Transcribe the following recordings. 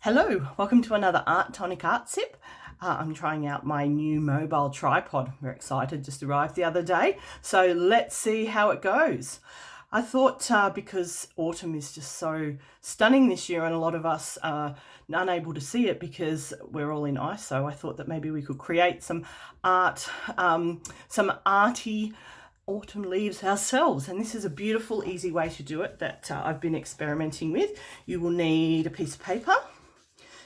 Hello, welcome to another Tonic art sip. I'm trying out my new mobile tripod. I'm very excited, just arrived the other day. So let's see how it goes. I thought because autumn is just so stunning this year and a lot of us are unable to see it because we're all in ISO, I thought that maybe we could create some art, some arty autumn leaves ourselves, and this is a beautiful easy way to do it that I've been experimenting with. You will need a piece of paper.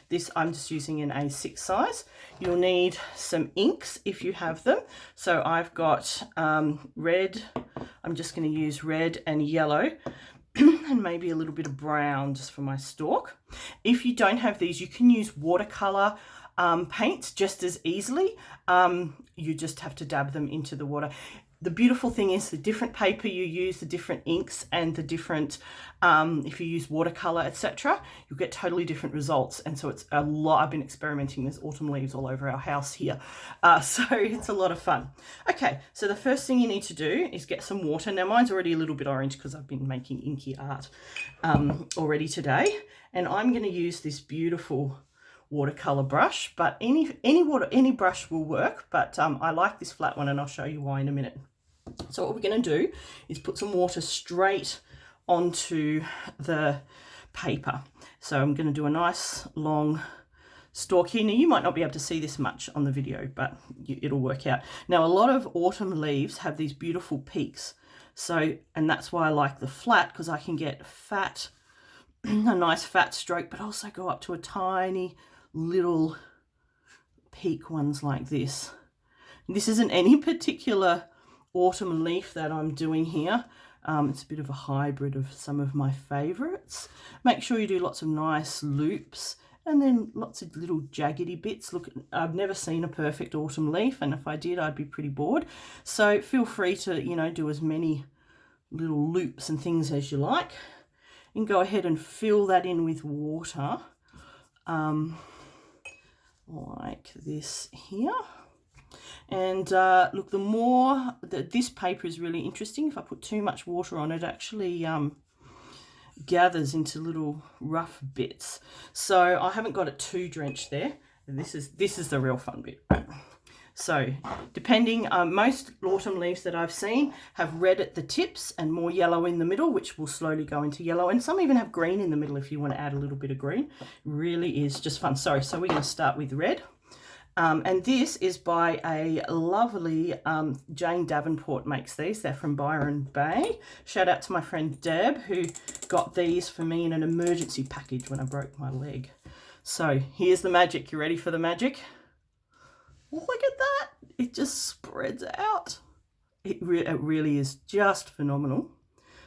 This I'm just using in A6 size. You'll need some inks if you have them. So I've got red. I'm just going to use red and yellow and maybe a little bit of brown just for my stalk. If you don't have these, you can use watercolor paints just as easily. You just have to dab them into the water. The beautiful thing is the different paper you use, the different inks and the different, if you use watercolor, etc., you'll get totally different results. And so it's a lot, I've been experimenting with autumn leaves all over our house here. So it's a lot of fun. Okay, so the first thing you need to do is get some water. Now mine's already a little bit orange because I've been making inky art already today. And I'm going to use this beautiful watercolor brush, but any brush will work, but I like this flat one and I'll show you why in a minute. So what we're going to do is put some water straight onto the paper. So I'm going to do a nice long stalk here. Now you might not be able to see this much on the video, but it'll work out. Now a lot of autumn leaves have these beautiful peaks, so, and that's why I like the flat, because I can get fat, a nice fat stroke, but also go up to a tiny little peak ones like this. This isn't any particular autumn leaf that I'm doing here. It's a bit of a hybrid of some of my favorites. Make sure you do lots of nice loops and then lots of little jaggedy bits. Look, I've never seen a perfect autumn leaf, and if I did, I'd be pretty bored. So feel free to, you know, do as many little loops and things as you like, and go ahead and fill that in with water, like this here. And look, the more that this paper is really interesting. If I put too much water on it, actually gathers into little rough bits. So I haven't got it too drenched there. And this is the real fun bit. Right? So depending, most autumn leaves that I've seen have red at the tips and more yellow in the middle, which will slowly go into yellow. And some even have green in the middle if you want to add a little bit of green. Really is just fun. Sorry, so we're going to start with red. And this is by a lovely Jane Davenport makes these. They're from Byron Bay. Shout out to my friend Deb, who got these for me in an emergency package when I broke my leg. So here's the magic. You ready for the magic? Look at that. It just spreads out. It really is just phenomenal.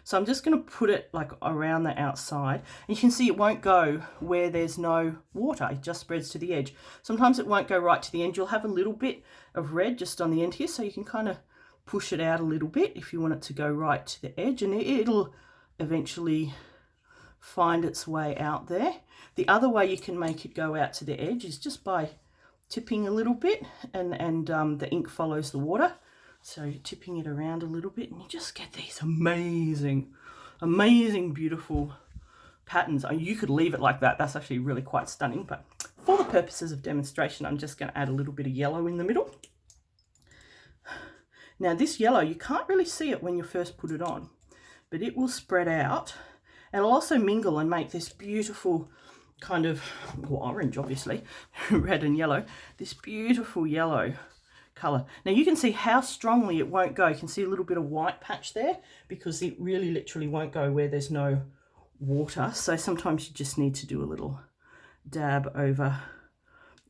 So I'm just going to put it like around the outside. And you can see it won't go where there's no water. It just spreads to the edge. Sometimes it won't go right to the end. You'll have a little bit of red just on the end here. So you can kind of push it out a little bit if you want it to go right to the edge. And it'll eventually find its way out there. The other way you can make it go out to the edge is just by tipping a little bit. And the ink follows the water. So tipping it around a little bit, and you just get these amazing, beautiful patterns. You could leave it like that. That's actually really quite stunning. But for the purposes of demonstration, I'm just going to add a little bit of yellow in the middle. Now this yellow, you can't really see it when you first put it on, but it will spread out. And it'll also mingle and make this beautiful kind of, well, orange, obviously, red and yellow, this beautiful yellow color. Now you can see how strongly it won't go. You can see a little bit of white patch there because it really literally won't go where there's no water. So sometimes you just need to do a little dab over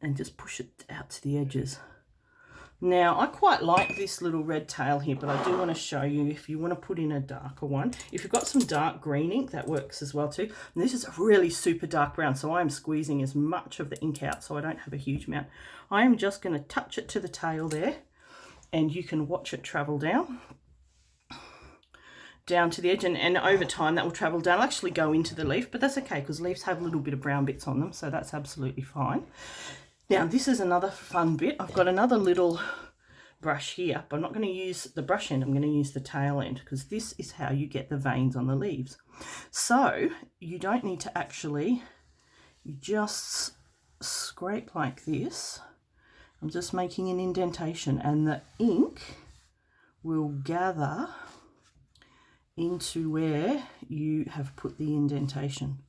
and just push it out to the edges. Now I quite like this little red tail here, but I do want to show you if you want to put in a darker one. If you've got some dark green ink, that works as well too. And this is a really super dark brown, so I'm squeezing as much of the ink out so I don't have a huge amount. I am just going to touch it to the tail there, and you can watch it travel down to the edge, and over time that will travel down. It'll actually go into the leaf, but that's okay because leaves have a little bit of brown bits on them, so that's absolutely fine. Now this is another fun bit. I've got another little brush here, but I'm not going to use the brush end. I'm going to use the tail end because this is how you get the veins on the leaves. So you don't need to actually you just scrape like this. I'm just making an indentation, and the ink will gather into where you have put the indentation.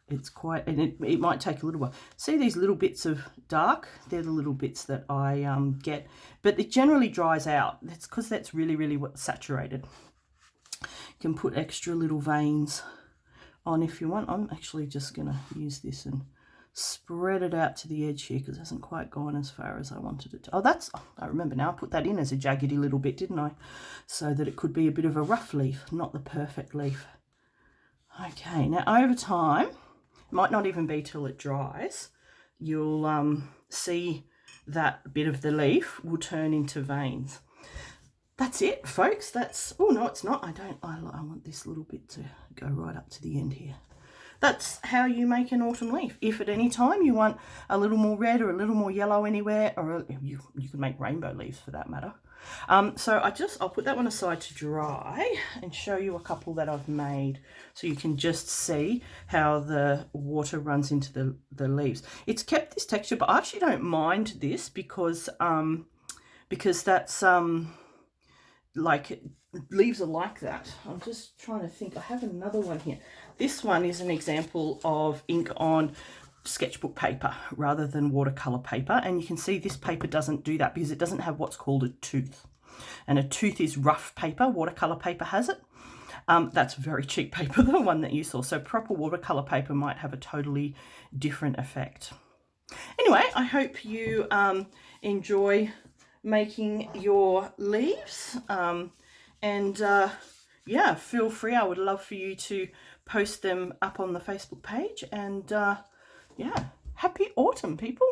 It's quite, and it might take a little while. See these little bits of dark? They're the little bits that I get, but it generally dries out. That's because that's really, really saturated. You can put extra little veins on if you want. I'm actually just going to use this and spread it out to the edge here because it hasn't quite gone as far as I wanted it to. Oh, I remember now, I put that in as a jaggedy little bit, didn't I? So that it could be a bit of a rough leaf, not the perfect leaf. Okay, now over time, might not even be till it dries, you'll see that bit of the leaf will turn into veins. That's it, folks. That's, oh no, it's not. I want this little bit to go right up to the end here. That's how you make an autumn leaf. If at any time you want a little more red or a little more yellow anywhere, or you can make rainbow leaves for that matter. So I'll put that one aside to dry and show you a couple that I've made so you can just see how the water runs into the leaves. It's kept this texture, but I actually don't mind this because that's like leaves are like that. I'm just trying to think. I have another one here. This one is an example of ink on sketchbook paper rather than watercolor paper, and you can see this paper doesn't do that because it doesn't have what's called a tooth, and a tooth is rough paper. Watercolor paper has it. That's very cheap paper, the one that you saw. So proper watercolor paper might have a totally different effect. Anyway, I hope you enjoy making your leaves, and yeah, feel free. I would love for you to post them up on the Facebook page, and yeah, happy autumn, people.